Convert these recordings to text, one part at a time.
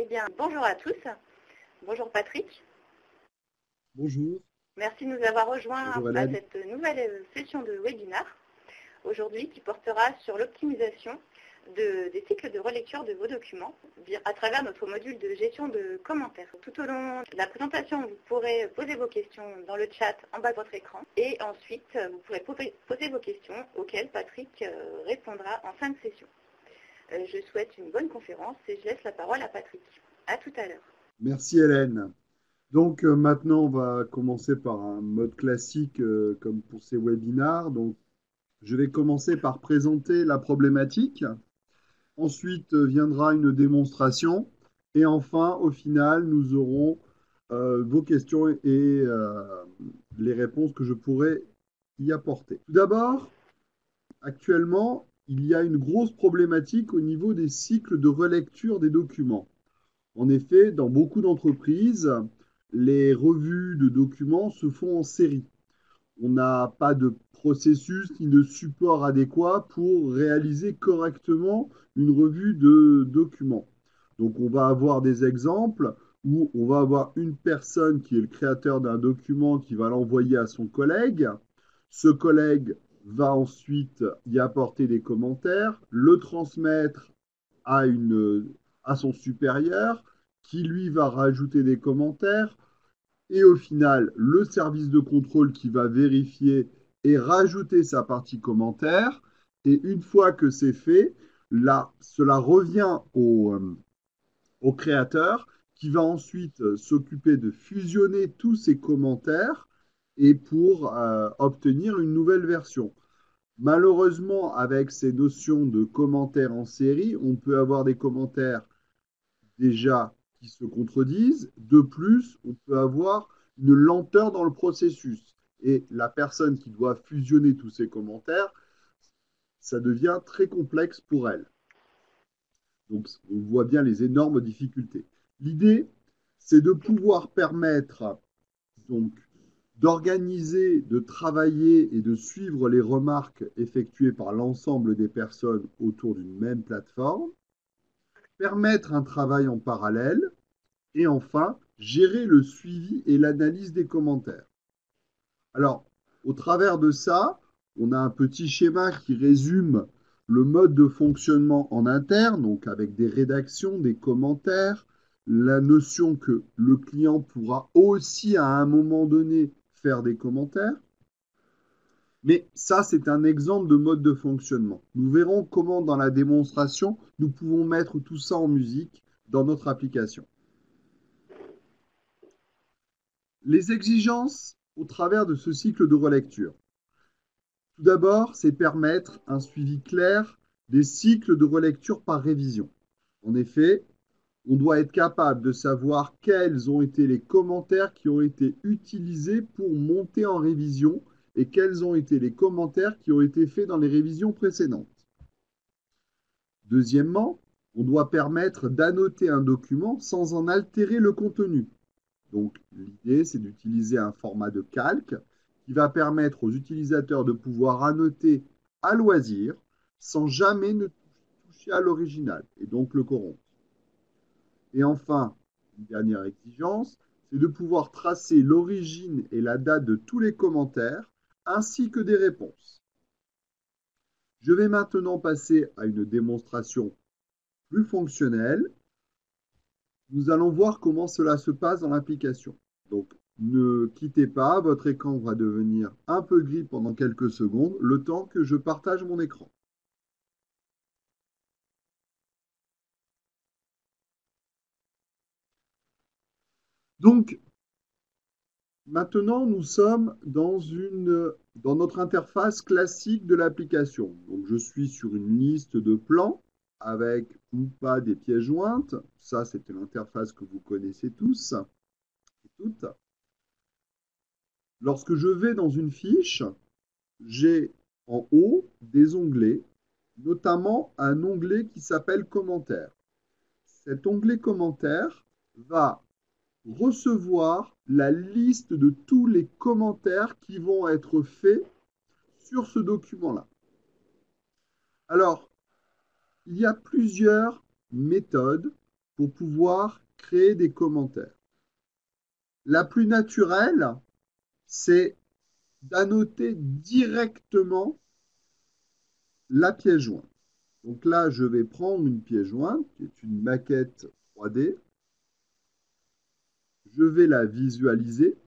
bien, bonjour à tous. Bonjour Patrick. Bonjour. Merci de nous avoir rejoints Bonjour à Hélène. cette nouvelle session de webinaire aujourd'hui qui portera sur l'optimisation des cycles de relecture de vos documents à travers notre module de gestion de commentaires. Tout au long de la présentation, vous pourrez poser vos questions dans le chat en bas de votre écran et ensuite vous pourrez poser vos questions auxquelles Patrick répondra en fin de session. Je souhaite une bonne conférence et je laisse la parole à Patrick. À tout à l'heure. Merci Hélène. Donc maintenant, on va commencer par un mode classique comme pour ces webinars. Donc, je vais commencer par présenter la problématique. Ensuite viendra une démonstration. Et enfin, au final, nous aurons vos questions et les réponses que je pourrai y apporter. Tout d'abord, actuellement, il y a une grosse problématique au niveau des cycles de relecture des documents. En effet, dans beaucoup d'entreprises, les revues de documents se font en série. On n'a pas de processus ni de support adéquat pour réaliser correctement une revue de documents. Donc, on va avoir des exemples où on va avoir une personne qui est le créateur d'un document qui va l'envoyer à son collègue. Ce collègue va ensuite y apporter des commentaires, le transmettre à son supérieur, qui lui va rajouter des commentaires, et au final, le service de contrôle qui va vérifier et rajouter sa partie commentaire. Et une fois que c'est fait, là, cela revient au créateur qui va ensuite s'occuper de fusionner tous ces commentaires et pour obtenir une nouvelle version. Malheureusement, avec ces notions de commentaires en série, on peut avoir des commentaires déjà qui se contredisent. De plus, on peut avoir une lenteur dans le processus. Et la personne qui doit fusionner tous ces commentaires, ça devient très complexe pour elle. Donc, on voit bien les énormes difficultés. L'idée, c'est de pouvoir permettre donc d'organiser, de travailler et de suivre les remarques effectuées par l'ensemble des personnes autour d'une même plateforme, permettre un travail en parallèle et enfin, gérer le suivi et l'analyse des commentaires. Alors, au travers de ça, on a un petit schéma qui résume le mode de fonctionnement en interne, donc avec des rédactions, des commentaires, la notion que le client pourra aussi à un moment donné faire des commentaires. Mais ça, c'est un exemple de mode de fonctionnement. Nous verrons comment, dans la démonstration, nous pouvons mettre tout ça en musique dans notre application. Les exigences au travers de ce cycle de relecture. Tout d'abord, c'est permettre un suivi clair des cycles de relecture par révision. En effet, on doit être capable de savoir quels ont été les commentaires qui ont été utilisés pour monter en révision et quels ont été les commentaires qui ont été faits dans les révisions précédentes. Deuxièmement, on doit permettre d'annoter un document sans en altérer le contenu. Donc, l'idée, c'est d'utiliser un format de calque qui va permettre aux utilisateurs de pouvoir annoter à loisir sans jamais ne toucher à l'original et donc le corrompre. Et enfin, une dernière exigence, c'est de pouvoir tracer l'origine et la date de tous les commentaires ainsi que des réponses. Je vais maintenant passer à une démonstration plus fonctionnelle. Nous allons voir comment cela se passe dans l'application. Donc, ne quittez pas, votre écran va devenir un peu gris pendant quelques secondes, le temps que je partage mon écran. Donc, maintenant, nous sommes dans notre interface classique de l'application. Donc, je suis sur une liste de plans avec ou pas des pièces jointes. Ça, c'était l'interface que vous connaissez tous et toutes. Lorsque je vais dans une fiche, j'ai en haut des onglets, notamment un onglet qui s'appelle Commentaires. Cet onglet Commentaires va recevoir la liste de tous les commentaires qui vont être faits sur ce document-là. Alors, il y a plusieurs méthodes pour pouvoir créer des commentaires. La plus naturelle, c'est d'annoter directement la pièce jointe. Donc là, je vais prendre une pièce jointe, qui est une maquette 3D. Je vais la visualiser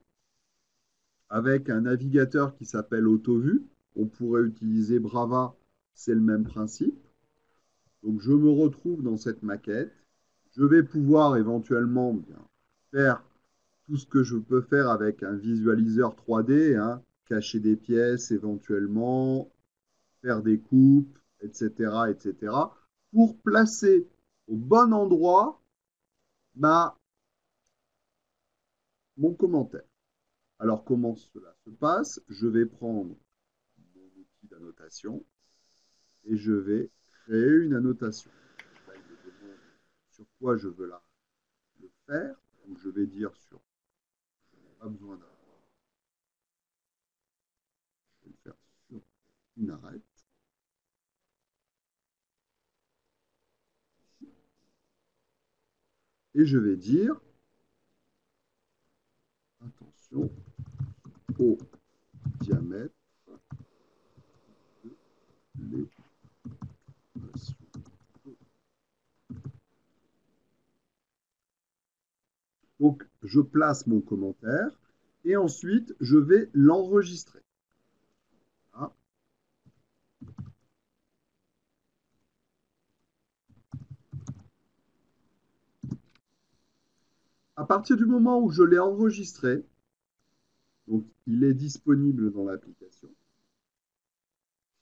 avec un navigateur qui s'appelle AutoVu. On pourrait utiliser Brava, c'est le même principe. Donc je me retrouve dans cette maquette. Je vais pouvoir éventuellement faire tout ce que je peux faire avec un visualiseur 3D, hein, cacher des pièces éventuellement, faire des coupes, etc., etc., pour placer au bon endroit mon commentaire. Alors, comment cela se passe? Je vais prendre mon outil d'annotation et je vais créer une annotation. Là, il me demande sur quoi je veux le faire. Donc, je vais dire sur pas besoin d'un. Je vais le faire sur une arête. Et je vais dire attention au diamètre de l'équation. Donc, je place mon commentaire et ensuite, je vais l'enregistrer. Voilà. À partir du moment où je l'ai enregistré, donc il est disponible dans l'application.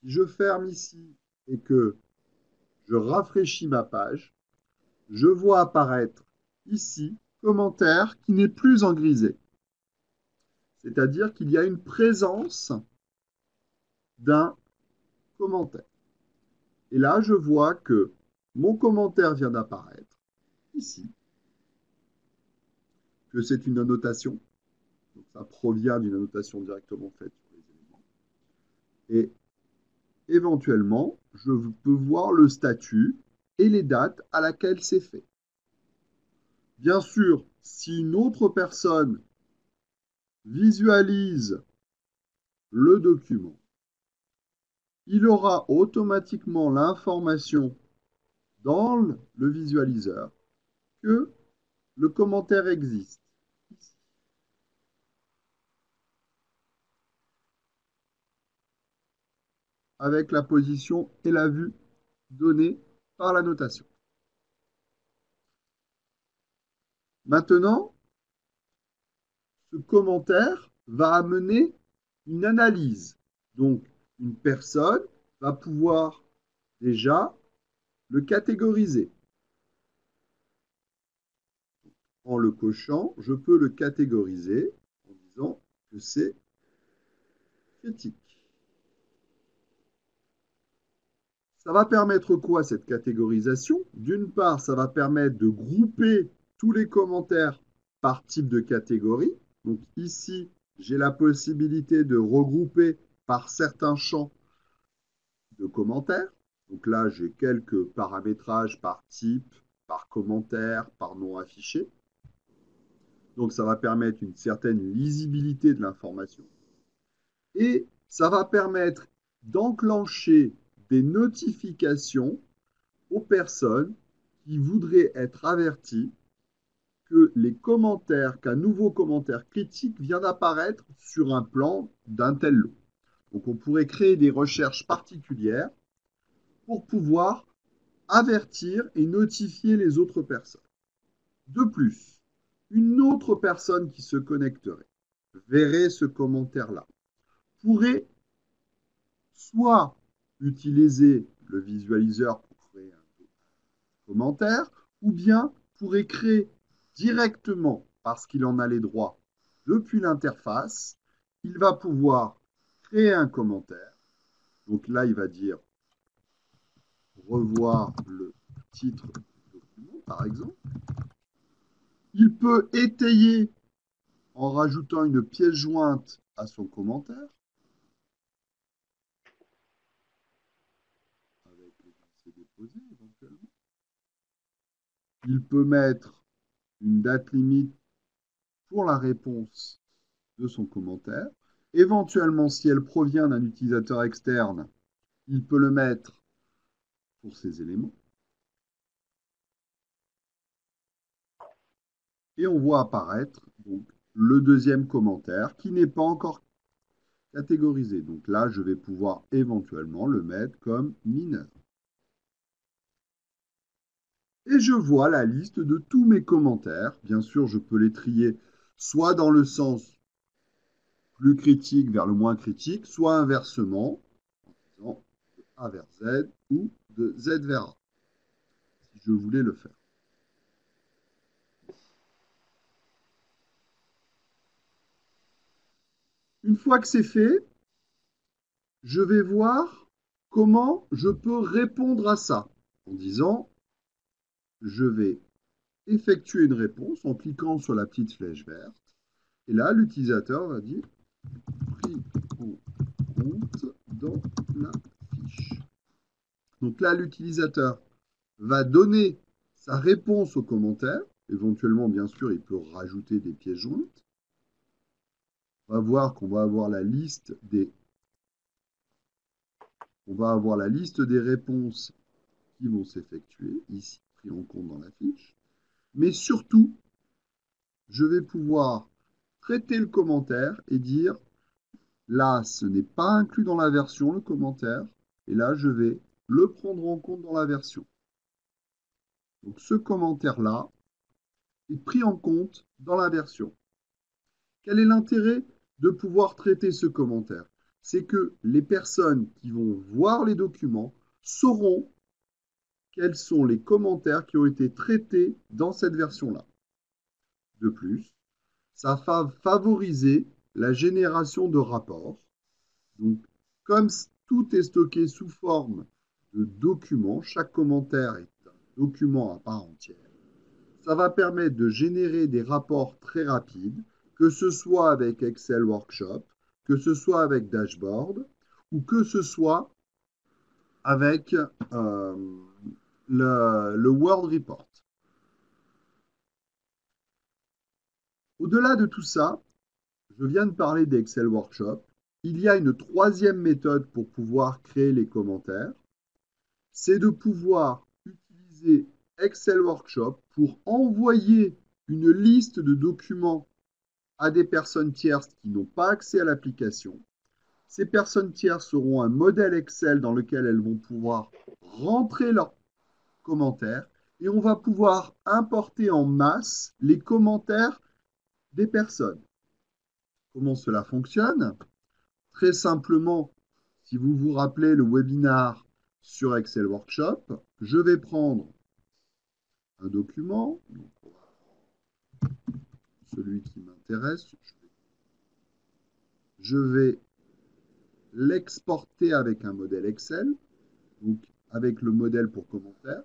Si je ferme ici et que je rafraîchis ma page, je vois apparaître ici commentaire qui n'est plus en grisé. C'est-à-dire qu'il y a une présence d'un commentaire. Et là, je vois que mon commentaire vient d'apparaître ici, que c'est une annotation. Donc, ça provient d'une annotation directement faite sur les éléments. Et éventuellement, je peux voir le statut et les dates à laquelle c'est fait. Bien sûr, si une autre personne visualise le document, il aura automatiquement l'information dans le visualiseur que le commentaire existe. Avec la position et la vue données par la notation. Maintenant, ce commentaire va amener une analyse. Donc, une personne va pouvoir déjà le catégoriser. En le cochant, je peux le catégoriser en disant que c'est critique. Ça va permettre quoi, cette catégorisation? D'une part, ça va permettre de grouper tous les commentaires par type de catégorie. Donc ici, j'ai la possibilité de regrouper par certains champs de commentaires. Donc là, j'ai quelques paramétrages par type, par commentaire, par nom affiché. Donc ça va permettre une certaine lisibilité de l'information. Et ça va permettre d'enclencher des notifications aux personnes qui voudraient être averties que les commentaires, qu'un nouveau commentaire critique vient d'apparaître sur un plan d'un tel lot. Donc on pourrait créer des recherches particulières pour pouvoir avertir et notifier les autres personnes. De plus, une autre personne qui se connecterait verrait ce commentaire-là, pourrait soit utiliser le visualiseur pour créer un commentaire, ou bien pourrait créer directement, parce qu'il en a les droits depuis l'interface, il va pouvoir créer un commentaire. Donc là, il va dire revoir le titre du document, par exemple. Il peut étayer en rajoutant une pièce jointe à son commentaire, avec le déposé éventuellement. Il peut mettre une date limite pour la réponse de son commentaire. Éventuellement, si elle provient d'un utilisateur externe, il peut le mettre pour ces éléments. Et on voit apparaître donc, le deuxième commentaire qui n'est pas encore catégorisé. Donc là, je vais pouvoir éventuellement le mettre comme mineur. Et je vois la liste de tous mes commentaires. Bien sûr, je peux les trier soit dans le sens plus critique vers le moins critique, soit inversement, en disant de A vers Z ou de Z vers A, si je voulais le faire. Une fois que c'est fait, je vais voir comment je peux répondre à ça en disant, je vais effectuer une réponse en cliquant sur la petite flèche verte. Et là, l'utilisateur va dire pris en compte dans la fiche. Donc là, l'utilisateur va donner sa réponse au commentaire. Éventuellement, bien sûr, il peut rajouter des pièces jointes. On va voir qu'on va avoir la liste des réponses qui vont s'effectuer, ici pris en compte dans la fiche. Mais surtout, je vais pouvoir traiter le commentaire et dire, là, ce n'est pas inclus dans la version, le commentaire, et là, je vais le prendre en compte dans la version. Donc, ce commentaire-là est pris en compte dans la version. Quel est l'intérêt de pouvoir traiter ce commentaire? C'est que les personnes qui vont voir les documents sauront quels sont les commentaires qui ont été traités dans cette version-là. De plus, ça va favoriser la génération de rapports. Donc, comme tout est stocké sous forme de documents, chaque commentaire est un document à part entière, ça va permettre de générer des rapports très rapides, que ce soit avec Excel Workshop, que ce soit avec Dashboard, ou que ce soit avec le Word Report. Au-delà de tout ça, je viens de parler d'Excel Workshop. Il y a une troisième méthode pour pouvoir créer les commentaires. C'est de pouvoir utiliser Excel Workshop pour envoyer une liste de documents à des personnes tierces qui n'ont pas accès à l'application. Ces personnes tierces auront un modèle Excel dans lequel elles vont pouvoir rentrer leurs commentaires et on va pouvoir importer en masse les commentaires des personnes. Comment cela fonctionne? Très simplement, si vous vous rappelez le webinaire sur Excel Workshop, je vais prendre un document, donc celui qui m'intéresse, je vais l'exporter avec un modèle Excel, donc avec le modèle pour commentaire.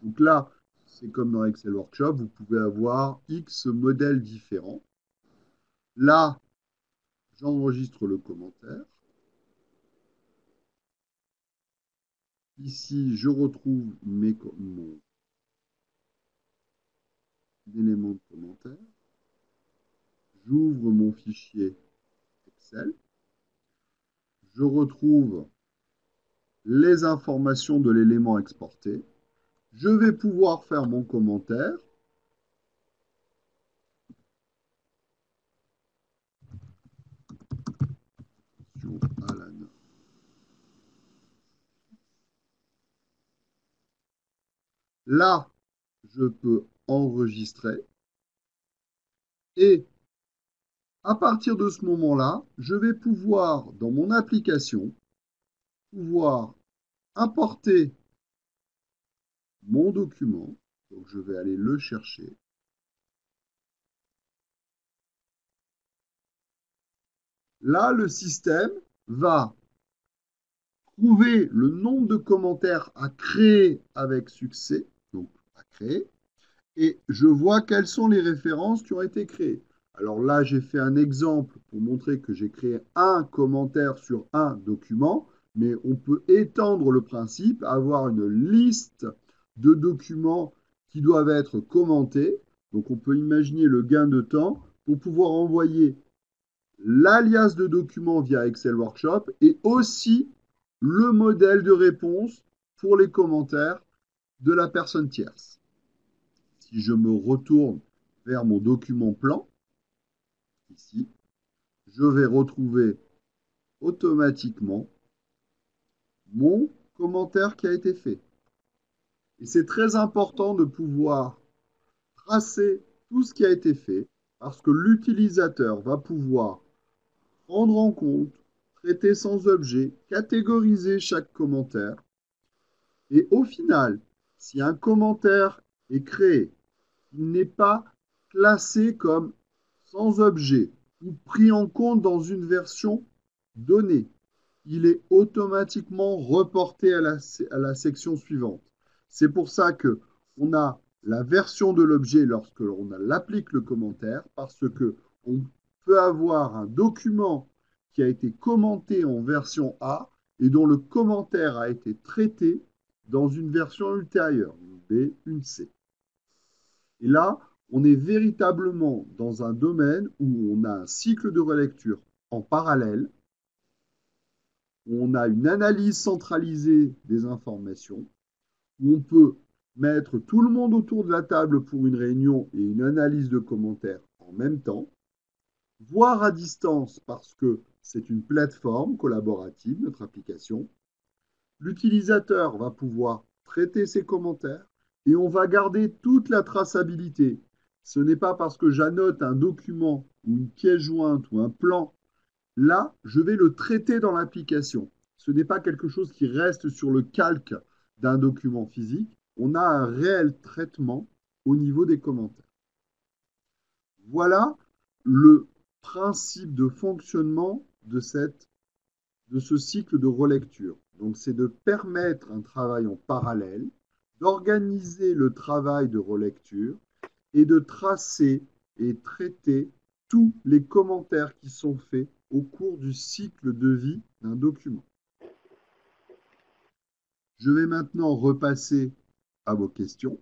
Donc là, c'est comme dans Excel Workshop, vous pouvez avoir X modèles différents. Là, j'enregistre le commentaire. Ici, je retrouve mon élément de commentaire. J'ouvre mon fichier Excel. Je retrouve les informations de l'élément exporté. Je vais pouvoir faire mon commentaire. À la note. Là, je peux enregistrer. Et à partir de ce moment-là, je vais pouvoir, dans mon application, pouvoir importer mon document. Donc, je vais aller le chercher. Là, le système va trouver le nombre de commentaires à créer avec succès, donc à créer, et je vois quelles sont les références qui ont été créées. Alors là, j'ai fait un exemple pour montrer que j'ai créé un commentaire sur un document, mais on peut étendre le principe, avoir une liste de documents qui doivent être commentés. Donc on peut imaginer le gain de temps pour pouvoir envoyer l'alias de documents via Excel Workshop et aussi le modèle de réponse pour les commentaires de la personne tierce. Si je me retourne vers mon document plan, ici, je vais retrouver automatiquement mon commentaire qui a été fait. Et c'est très important de pouvoir tracer tout ce qui a été fait parce que l'utilisateur va pouvoir prendre en compte, traiter sans objet, catégoriser chaque commentaire. Et au final, si un commentaire est créé, il n'est pas classé comme sans objet ou pris en compte dans une version donnée, il est automatiquement reporté à la section suivante. C'est pour ça que on a la version de l'objet lorsque l'on applique le commentaire, parce que on peut avoir un document qui a été commenté en version A et dont le commentaire a été traité dans une version ultérieure, une B, une C. Et là, on est véritablement dans un domaine où on a un cycle de relecture en parallèle, où on a une analyse centralisée des informations, où on peut mettre tout le monde autour de la table pour une réunion et une analyse de commentaires en même temps, voire à distance parce que c'est une plateforme collaborative, notre application. L'utilisateur va pouvoir traiter ses commentaires et on va garder toute la traçabilité. Ce n'est pas parce que j'annote un document ou une pièce jointe ou un plan. Là, je vais le traiter dans l'application. Ce n'est pas quelque chose qui reste sur le calque d'un document physique. On a un réel traitement au niveau des commentaires. Voilà le principe de fonctionnement de ce cycle de relecture. Donc, c'est de permettre un travail en parallèle, d'organiser le travail de relecture et de tracer et traiter tous les commentaires qui sont faits au cours du cycle de vie d'un document. Je vais maintenant repasser à vos questions.